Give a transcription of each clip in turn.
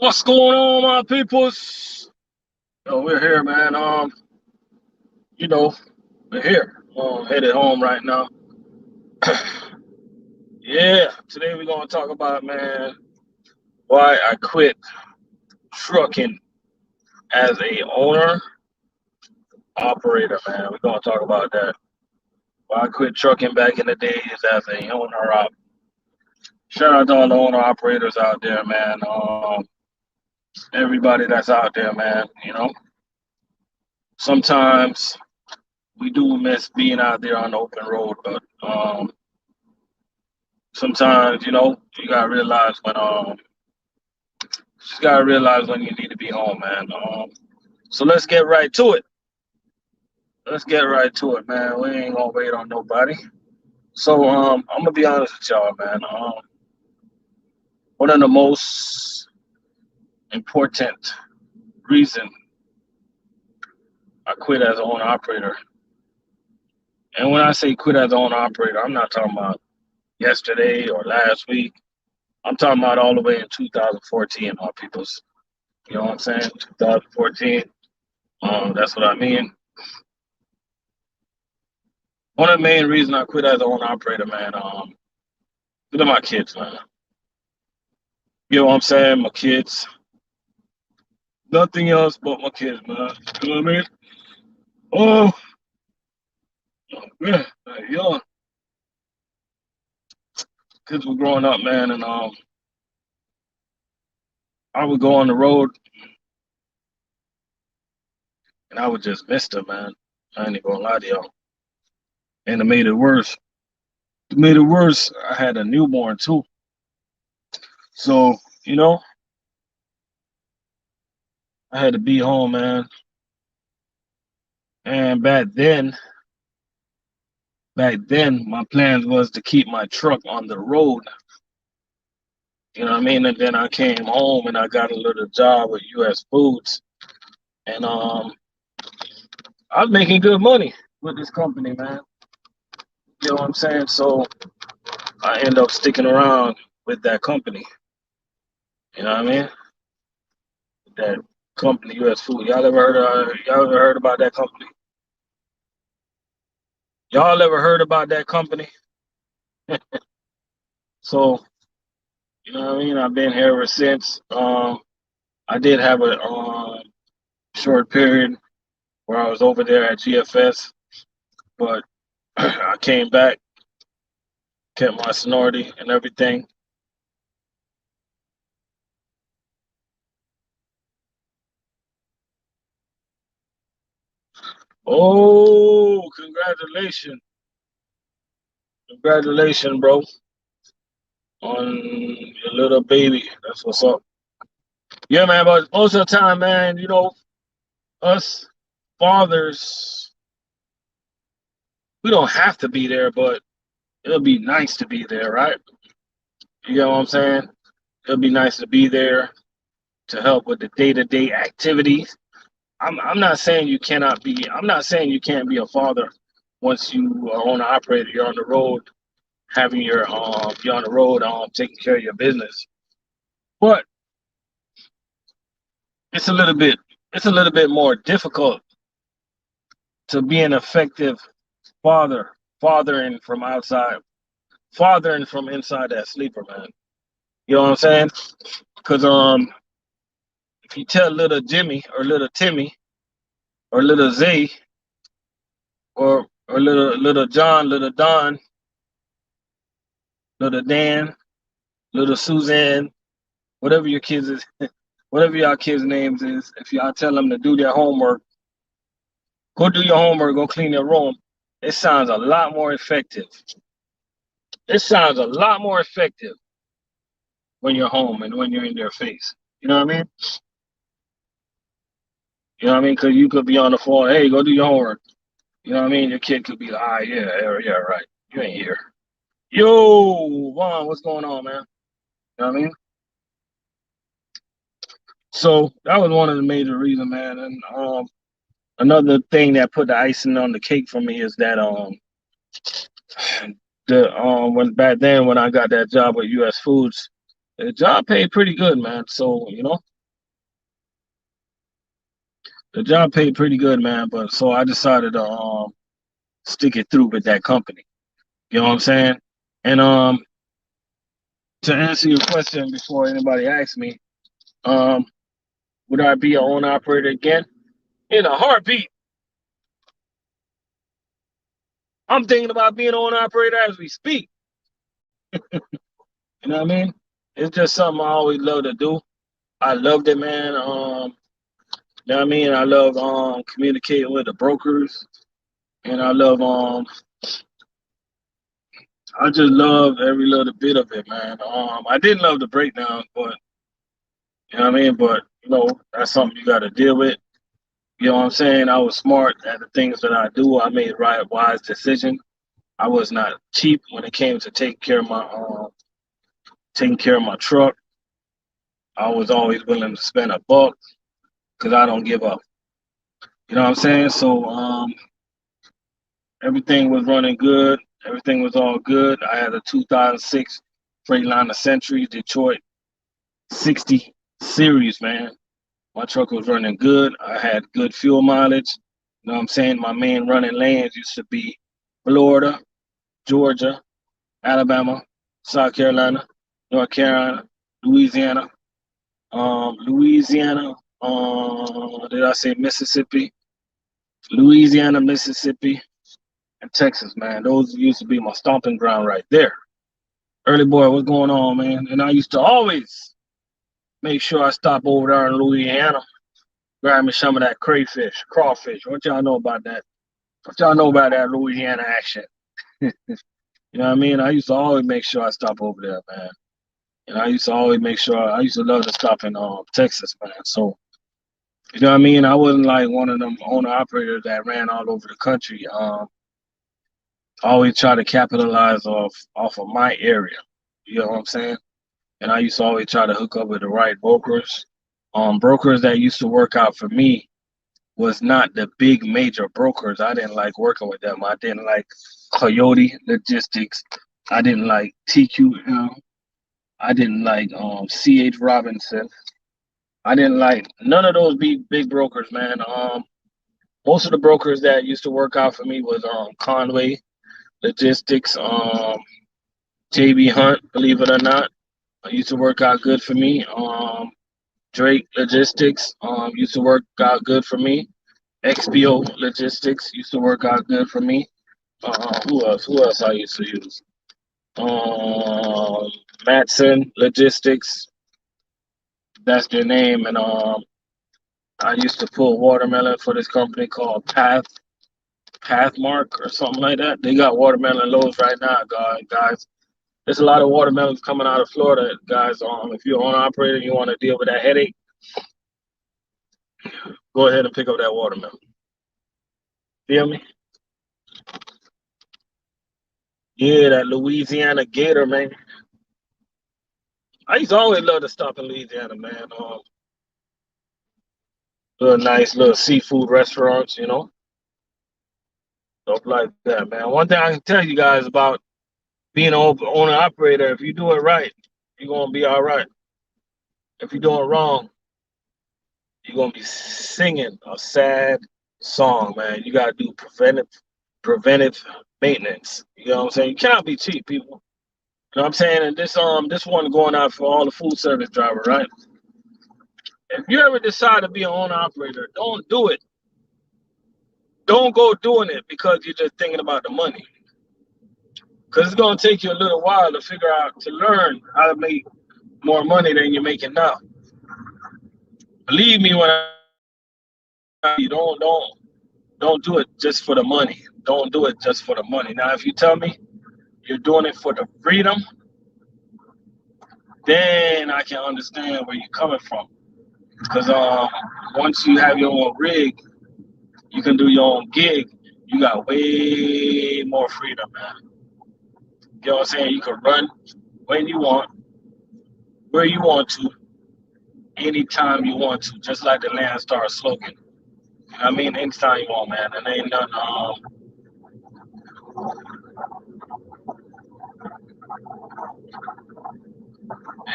What's going on, my peoples? We're here, man. You know, we're here. Headed home right now. Yeah, today we're gonna talk about, man, why I quit trucking as a owner operator, man. We're gonna talk about that. Why I quit trucking back in the days as a owner op. Shout out to all the owner operators out there, man. Everybody that's out there, man. Sometimes we do miss being out there on the open road, but sometimes, you gotta realize when just gotta realize when you need to be home, man. So let's get right to it. Let's get right to it, man. We ain't gonna wait on nobody. So I'm gonna be honest with y'all, man. One of the most important reason I quit as an owner operator, and when I say quit as an owner operator, I'm not talking about yesterday or last week. I'm talking about all the way in 2014, my peoples. You know what I'm saying? 2014. That's what I mean. One of the main reasons I quit as an owner operator, man, look at my kids, man. You know what I'm saying? My kids. Nothing else but my kids, man. You know what I mean? Oh, yeah, young. Kids were growing up, man, and I would go on the road and I would just miss them, man. I ain't even gonna lie to y'all. And it made it worse. It made it worse. I had a newborn too. So, you know, I had to be home, man. And back then, my plans was to keep my truck on the road. You know what I mean? And then I came home and I got a little job with U.S. Foods, and I was making good money with this company, man. You know what I'm saying? So I end up sticking around with that company. You know what I mean? That company, U.S. Food. Y'all ever heard about that company? Y'all ever heard about that company? So you know what I mean? I've been here ever since. I did have a short period where I was over there at GFS, but I came back, kept my seniority and everything. Oh, congratulations. Congratulations, bro, on your little baby. That's what's up. Yeah, man, but most of the time, man, us fathers, we don't have to be there, but it'll be nice to be there, right? You know what I'm saying? It'll be nice to be there to help with the day-to-day activities. I'm not saying you cannot be. I'm not saying you can't be a father once you are on the operator. You're on the road, having your you're on the road, taking care of your business. But it's a little bit. It's a little bit more difficult to be an effective father, fathering from outside, fathering from inside that sleeper, man. You know what I'm saying? Because if you tell little Jimmy or little Timmy or little Zay or little John, little Don, little Dan, little Suzanne, whatever your kids is, whatever y'all kids' names is, if y'all tell them to do their homework, go do your homework, go clean your room. It sounds a lot more effective. It sounds a lot more effective when you're home and when you're in their face. You know what I mean? You know what I mean? Because you could be on the phone, hey, go do your homework. You know what I mean? Your kid could be like, ah, yeah, right. You ain't here. Yo, Vaughn, what's going on, man? You know what I mean? So that was one of the major reasons, man. And another thing that put the icing on the cake for me is that the when back then when I got that job with US Foods, the job paid pretty good, man. So, The job paid pretty good, man. But so I decided to stick it through with that company. You know what I'm saying? And to answer your question before anybody asks me, um, would I be an owner operator again? In a heartbeat. I'm thinking about being an owner operator as we speak. You know what I mean? It's just something I always love to do. I loved it, man. You know what I mean? I love communicating with the brokers, and I just love every little bit of it, man. I didn't love the breakdown, but you know what I mean. But you know, that's something you got to deal with. You know what I'm saying? I was smart at the things that I do. I made right, wise decisions. I was not cheap when it came to taking care of my truck. I was always willing to spend a buck because I don't give up. You know what I'm saying? So everything was running good. Everything was all good. I had a 2006 Freightliner Century Detroit 60 series, man. My truck was running good. I had good fuel mileage. You know what I'm saying? My main running lanes used to be Florida, Georgia, Alabama, South Carolina, North Carolina, Louisiana, Louisiana. Did I say Mississippi? Louisiana, Mississippi, and Texas, man. Those used to be my stomping ground right there. Early boy, what's going on, man? And I used to always make sure I stop over there in Louisiana, grab me some of that crayfish, crawfish. What y'all know about that? What y'all know about that Louisiana action? You know what I mean? I used to always make sure I stop over there, man. And I used to always make sure I used to love to stop in Texas, man. So you know what I mean? I wasn't like one of them owner operators that ran all over the country. I always try to capitalize off of my area. You know what I'm saying? And I used to always try to hook up with the right brokers. Brokers that used to work out for me was not the big major brokers. I didn't like working with them. I didn't like Coyote Logistics. I didn't like TQM. I didn't like CH Robinson. I didn't like none of those big brokers, man. Most of the brokers that used to work out for me was Conway Logistics, JB Hunt, believe it or not, used to work out good for me. Drake Logistics used to work out good for me. XPO Logistics used to work out good for me. Who else? Who else I used to use? Matson Logistics. That's their name. And I used to pull watermelon for this company called Pathmark or something like that. They got watermelon loads right now, guys. There's a lot of watermelons coming out of Florida, guys. If you're an operator and you want to deal with that headache, go ahead and pick up that watermelon. Feel me? Yeah, that Louisiana Gator, man. I used to always love to stop in Louisiana, man. Little nice little seafood restaurants, you know, stuff like that, man. One thing I can tell you guys about being an owner operator, if you do it right, you're gonna be all right. If you're doing it wrong, you're gonna be singing a sad song, man. You gotta do preventive maintenance. You know what I'm saying? You cannot be cheap, people. You know what I'm saying? And this one going out for all the food service drivers, right? If you ever decide to be an owner operator, don't do it. Don't go doing it because you're just thinking about the money. Because it's gonna take you a little while to figure out to learn how to make more money than you're making now. Believe me when you don't do it just for the money. Don't do it just for the money. Now, if you tell me you're doing it for the freedom, then I can understand where you're coming from. Because once you have your own rig, you can do your own gig. You got way more freedom, man. You know what I'm saying? You can run when you want, where you want to, anytime you want to, just like the Landstar slogan. I mean, anytime you want, man. And ain't nothing. You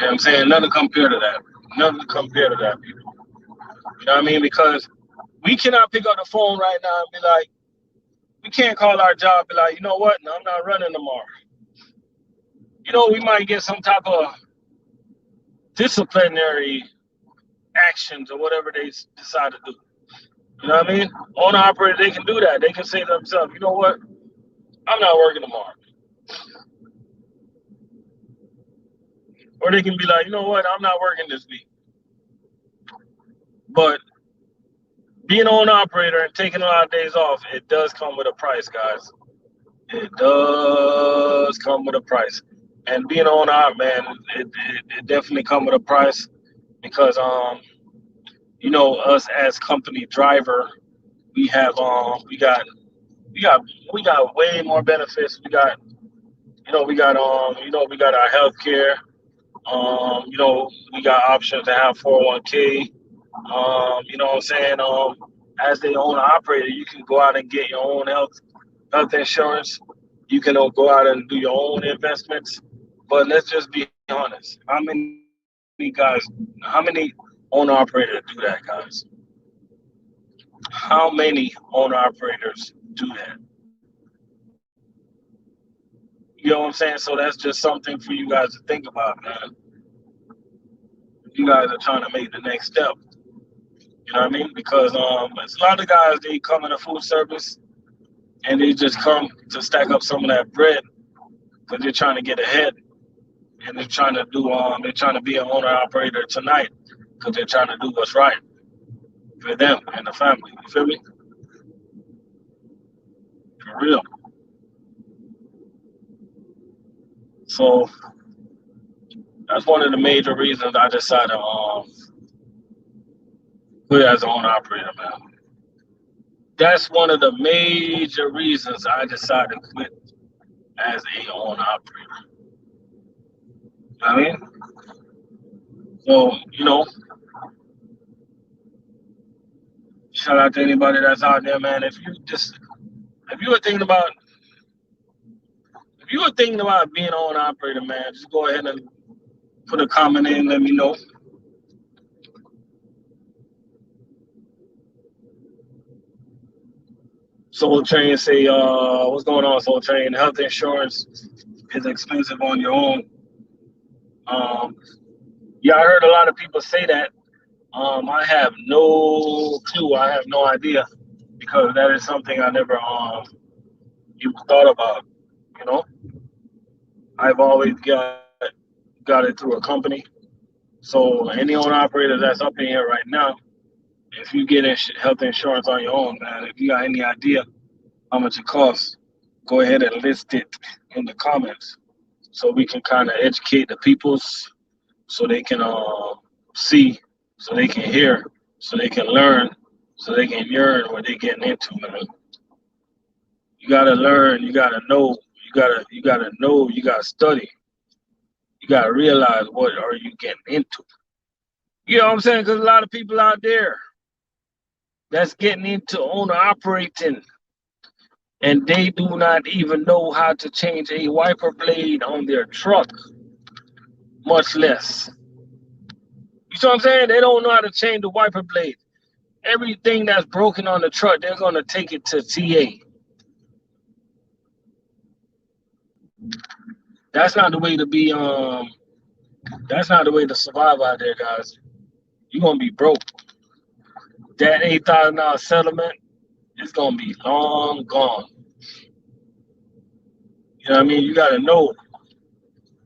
know what I'm saying? Nothing compared to that. Nothing compared to that, people. You know what I mean? Because We cannot pick up the phone right now and be like, we can't call our job and be like, you know what? No, I'm not running tomorrow. We might get some type of disciplinary actions or whatever they decide to do. You know what I mean? Owner operator, they can do that. They can say to themselves, you know what? I'm not working tomorrow. Or they can be like, you know what? I'm not working this week. But being an owner operator and taking a lot of days off, it does come with a price, guys. It does come with a price. And being an owner op, man, it definitely come with a price because us as company driver, we have we got way more benefits. We got our health care. We got options to have 401k. You know what I'm saying? As the owner operator, you can go out and get your own health insurance. You can go out and do your own investments. But let's just be honest. How many owner operators do that, guys? How many owner operators do that? You know what I'm saying? So that's just something for you guys to think about, man. You guys are trying to make the next step. You know what I mean? Because it's a lot of guys, they come in the food service and they just come to stack up some of that bread because they're trying to get ahead and they're trying to be an owner operator tonight because they're trying to do what's right for them and the family. You feel me? For real. So that's one of the major reasons I decided to quit as an owner operator, man. That's one of the major reasons I decided to quit as a owner operator. I mean, so shout out to anybody that's out there, man. If you were thinking about being an owner operator, man, just go ahead and put a comment in. Let me know. Soul Train say, what's going on, Soul Train? Health insurance is expensive on your own. Yeah, I heard a lot of people say that. I have no clue. I have no idea because that is something I never even thought about. You know, I've always got it through a company. So any owner operator that's up in here right now, if you get health insurance on your own, man, if you got any idea how much it costs, go ahead and list it in the comments so we can kind of educate the peoples so they can see, so they can hear, so they can learn, so they can yearn what they're getting into, man. You gotta learn, you gotta know, you gotta know, you gotta study, you gotta realize what are you getting into. You know what I'm saying? Because a lot of people out there that's getting into owner operating and they do not even know how to change a wiper blade on their truck, much less. You see what I'm saying? They don't know how to change the wiper blade. Everything that's broken on the truck, they're gonna take it to TA. That's not the way to be. That's not the way to survive out there, guys. You're gonna be broke. That $8,000 settlement is gonna be long gone. You know what I mean? You gotta know.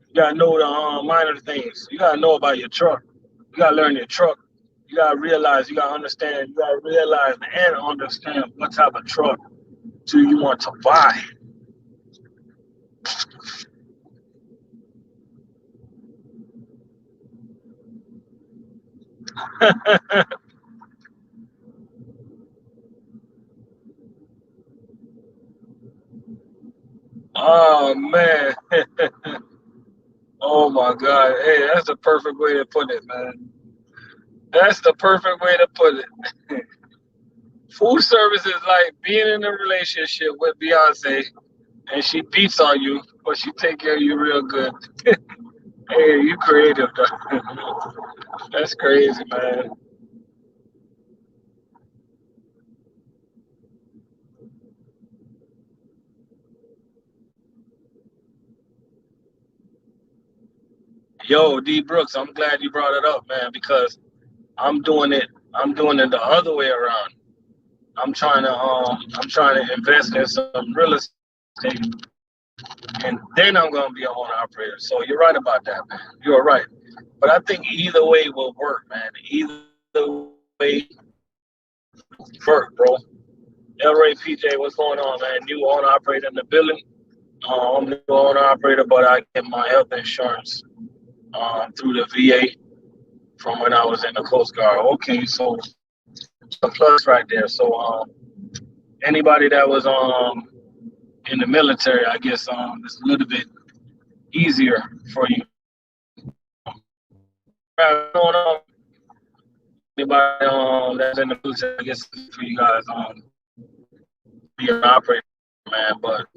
You gotta know the minor things. You gotta know about your truck. You gotta learn your truck. You gotta realize. You gotta understand. You gotta realize and understand what type of truck do you want to buy. Oh man. Oh my God. Hey, that's the perfect way to put it, man. That's the perfect way to put it. Food service is like being in a relationship with Beyonce and she beats on you, but she take care of you real good. Hey, you creative though. That's crazy, man. Yo, D Brooks, I'm glad you brought it up, man, because I'm doing it. I'm doing it the other way around. I'm trying to invest in some real estate, and then I'm gonna be an owner operator. So you're right about that, man. You're right. But I think either way will work, man. Either way work, bro. El Ray PJ, what's going on, man? New owner operator in the building. I'm the new owner operator, but I get my health insurance through the VA from when I was in the Coast Guard. Okay, so a plus right there. So anybody that was in the military, I guess it's a little bit easier for you. Anybody that's in the military, I guess for you guys be an operator, man. But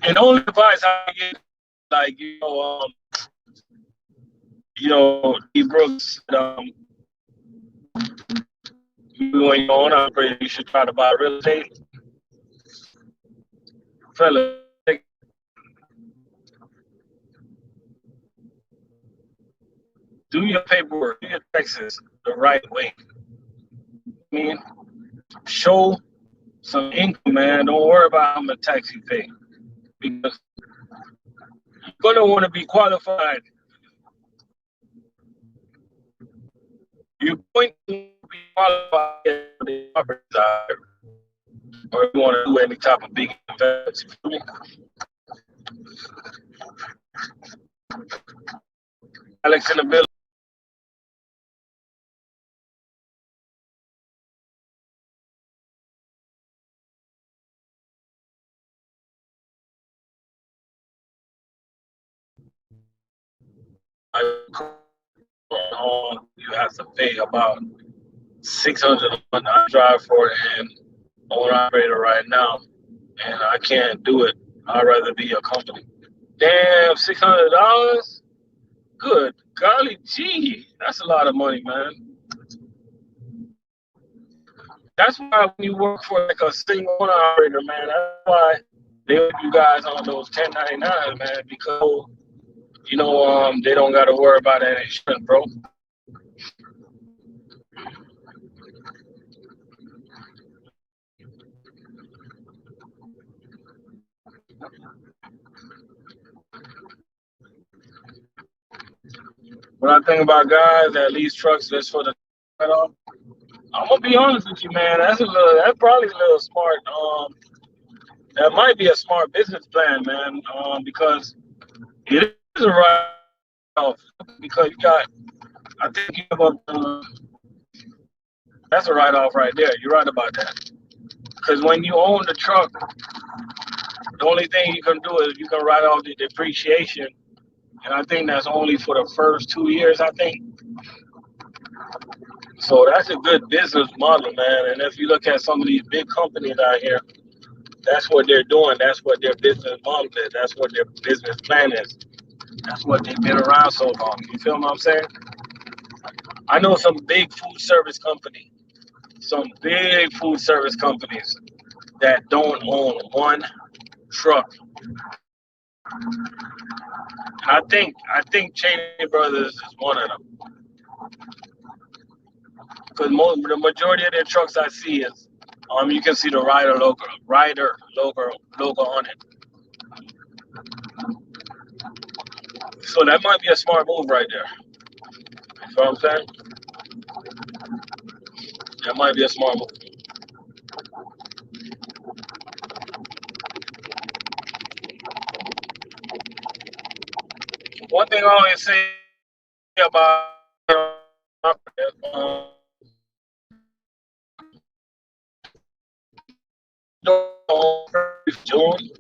and the only advice I get, like D Brooks, when you're on operator, you should try to buy real estate, fella. Do your paperwork, do your taxes the right way. I mean, show some income, man. Don't worry about how much tax you pay, because you're gonna want to be qualified. You're going to be qualified for the property side, or you want to do any type of big investment. Alex in the building. You have to pay about $600 I drive for it and owner operator right now, and I can't do it. I'd rather be a company. Damn, $600? Good golly gee, that's a lot of money, man. That's why when you work for like a single owner operator, man, that's why they put you guys on those 1099, man, because they don't got to worry about that insurance, bro. When I think about guys that lease trucks just for the I'm gonna be honest with you, man. That's probably a little smart. That might be a smart business plan, man. Because it is a write-off. Because you got, I think you have that's a write-off right there. You're right about that. Because when you own the truck, the only thing you can do is you can write off the depreciation, and I think that's only for the first 2 years. I think. So that's a good business model, man. And if you look at some of these big companies out here, that's what they're doing. That's what their business model is. That's what their business plan is. That's what they've been around so long. You feel what I'm saying? I know some big food service companies that don't own one truck. And I think Cheney Brothers is one of them. Because the majority of their trucks I see is you can see the Ryder logo on it. So that might be a smart move right there. You know what I'm saying? That might be a smart move. One thing I always say about June,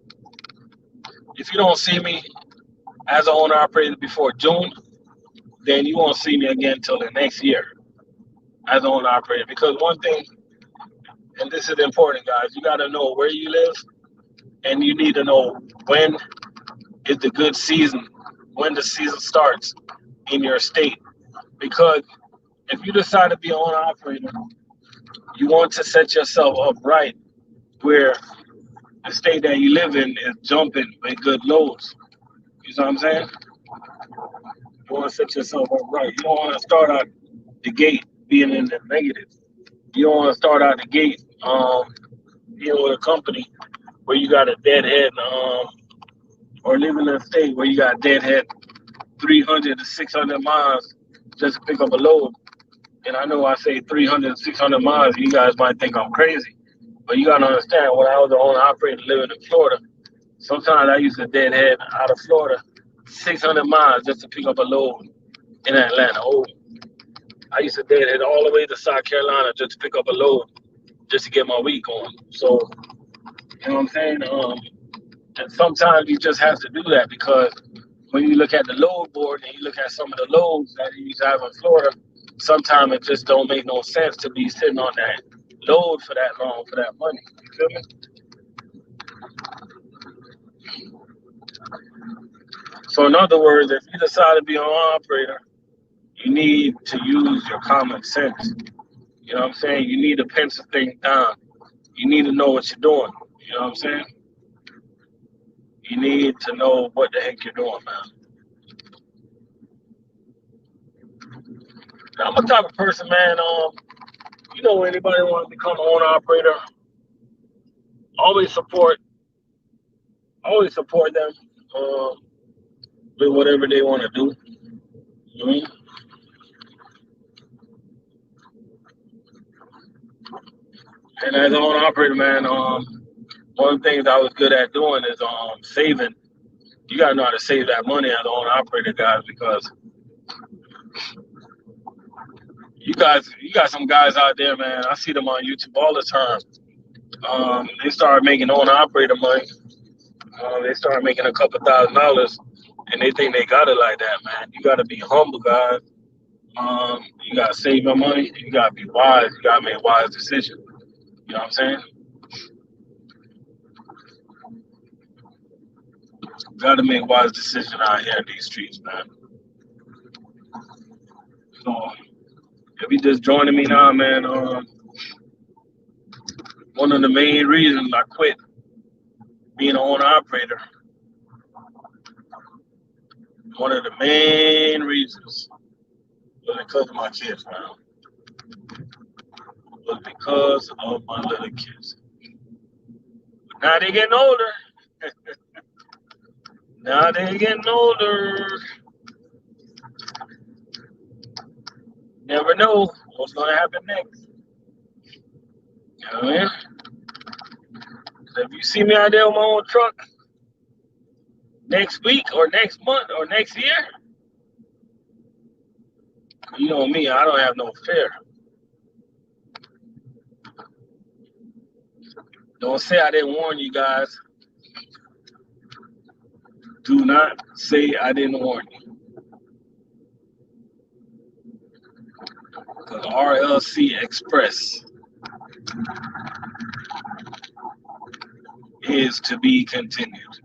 if you don't see me as an owner operator before June, then you won't see me again until the next year as an owner operator. Because one thing, and this is important, guys, you got to know where you live, and you need to know when is the good season, when the season starts in your state. Because if you decide to be an owner operator, you want to set yourself up right where the state that you live in is jumping with good loads. You know what I'm saying? want to set yourself up right. You don't want to start out the gate being in the negative. You don't want to start out the gate dealing with a company where you got a deadhead, or living in a state where you got a deadhead 300 to 600 miles just to pick up a load. And I know I say 300 to 600 miles, you guys might think I'm crazy. But you got to understand, when I was the owner operator living in Florida, sometimes I used to deadhead out of Florida 600 miles just to pick up a load in Atlanta. Oh, I used to deadhead all the way to South Carolina just to pick up a load just to get my week on. So, you know what I'm saying? And sometimes you just have to do that because when you look at the load board and you look at some of the loads that you used to have in Florida, sometimes it just don't make no sense to be sitting on that load for that long for that money. You feel me? So in other words, if you decide to be an operator, you need to use your common sense. You know what I'm saying? You need to pencil things down. You need to know what you're doing. You know what I'm saying? You need to know what the heck you're doing, man. Now, I'm a type of person, man. You know, anybody want to become an owner operator, always support, them with whatever they want to do. Mhm. And as an owner operator, man, one of the things I was good at doing is saving. You gotta know how to save that money as an owner operator, guys, because you got some guys out there, man. I see them on YouTube all the time. They start making owner operator money. They start making a couple $1,000s, and they think they got it like that, man. You gotta be humble, guys. You gotta save your money. You gotta be wise. You gotta make wise decisions. You know what I'm saying? You gotta make wise decisions out here in these streets, man. So if you just joining me now, man, one of the main reasons I quit being an owner operator, one of the main reasons was because of my kids, man. Was because of my little kids. Now they getting older. Now they getting older. Never know what's gonna happen next. You know what I mean? If you see me out there with my own truck next week or next month or next year, you know me, I don't have no fear. Don't say I didn't warn you guys. Do not say I didn't warn you. Because RLC Express is to be continued.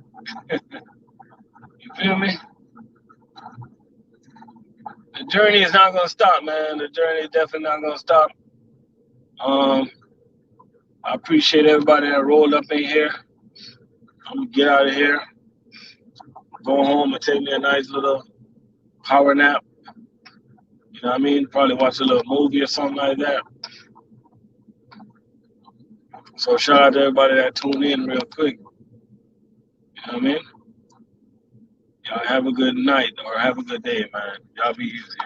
You feel me? The journey is not gonna stop, man. The journey is definitely not gonna stop. I appreciate everybody that rolled up in here. I'm gonna get out of here, go home and take me a nice little power nap. You know what I mean? Probably watch a little movie or something like that. So shout out to everybody that tuned in real quick. You know what I mean? Y'all have a good night or have a good day, man. Y'all be easy.